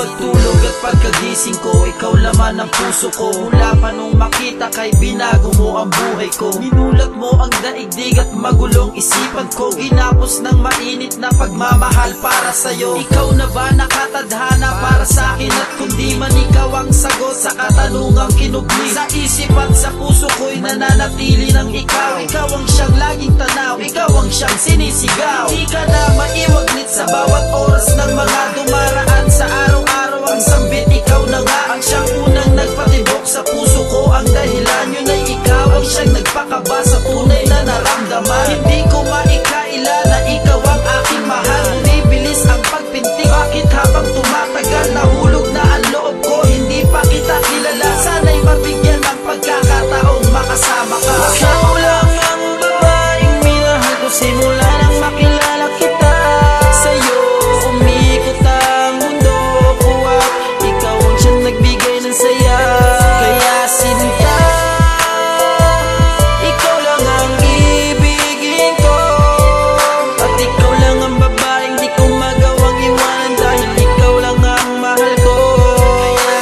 pagtulog at pagkagising ko, ikaw laman ang puso ko. Mula pa nung makita kay binago mo ang buhay ko. Minulat mo ang daigdig at magulong isipan ko. Ginapos ng mainit na pagmamahal para sa'yo. Ikaw na ba nakatadhana para sa'kin? At kundi man ikaw ang sagot sa katanungang kinubli. Sa isip at sa puso ko'y nananatili ng ikaw. Ikaw ang siyang laging tanaw, ikaw ang siyang sinisigaw. Di ka na maiwaglit sa bawat oras ng mga dumaraan sa araw-araw. Ang sambit, ikaw na nga ang siyang unang nagpatibok sa puso ko. Ang dahilan yun ay ikaw ang siyang nagpakaba sa tunay na naramdaman. Hindi ko maikaila na ikaw ang aking mahal. Bumibilis ang pagpintik, bakit habang tumatagal nahulog na ang loob ko? Hindi pa kita kilala, sana'y mabigyan ng pagkakataong makasama ka. Ikaw lang ang babaeng minahal ko simula nang makilala kita. Sa'yo umikot ang mundo ko at ikaw ang siyang nagbigay ng saya. Kaya sinta, ikaw lang ang ibigin ko. At ikaw lang ang babaeng di ko magawang iwanan, dahil ikaw lang ang mahal ko.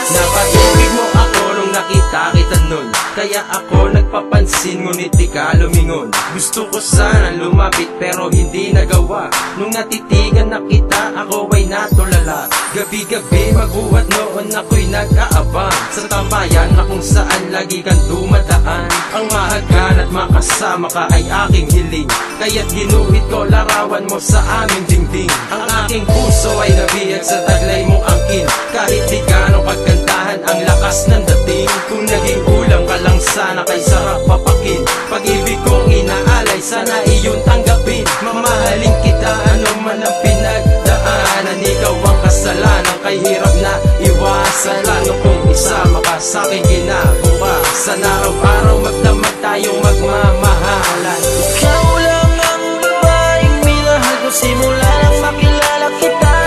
Napag-ibig mo ako nung nakita kita nun, kaya ako nagpapansin ngunit di ka lumingon. Gusto ko sana lumapit pero hindi nagawa. Nung natitigan na kita ako ay natulala. Gabi-gabi maguhat noon ako'y nag-aabang sa tambayan na kung saan lagi kang dumadaan. Ang mahagan at makasama ka ay aking hiling, kaya't ginuhit ko larawan mo sa aming dingding. Ang aking puso ay nabihag sa taglay mong angkin, kahit di gano'ng pagkantahan ang lakas ng dating. Kung naging ulam ka lang sana kay sarap papakin, pag-ibig kong inaalay sana iyon tanggapin. Mamahalin kita ano man ang pinagdaanan, ikaw ang kasalanan kay hirap na iwasan. Plano kong isama ka sa aking kinabukasan, araw-araw magdamag tayong magmamahalan. Ikaw lang ang babaeng minahal ko simula nang makilala kita.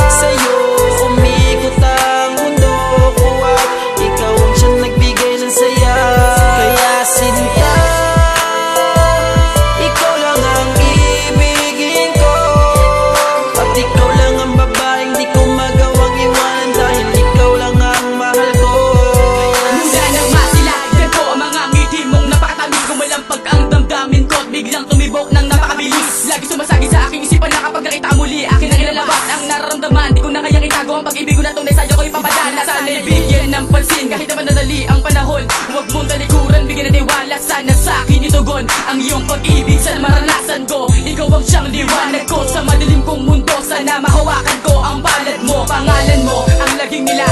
Sa'yo umikot ang mundo ko at ikaw ang siyang nagbigay ng saya. Kaya sinta, ikaw lang ang ibigin ko. At ikaw lang ang babaeng di ko magawang iwanan, dahil ikaw lang ang mahal ko. Mula nang masilayan ko ang mga ngiti mong napakatamis, kumalampag ang damdamin ko at biglang tumibok ng napakabilis. Lagi sumasagi sa aking isipan na kapag nakita muli akin ang ilalabas ang nararamdaman. Di ko na kayang itago ang pag-ibig ko na tunay sa'yo ko'y papadala. Sana'y bigyan ng pansin kahit naman nadali ang panahon. Huwag mong talikuran, bigyan ng tiwala, sana sa'kin itugon ang iyong pag-ibig sa maranasan ko. Ikaw ang siyang liwanag ko sa madilim kong mundo. Sana mahawakan ko ang palad mo, pangalan mo ang laging nila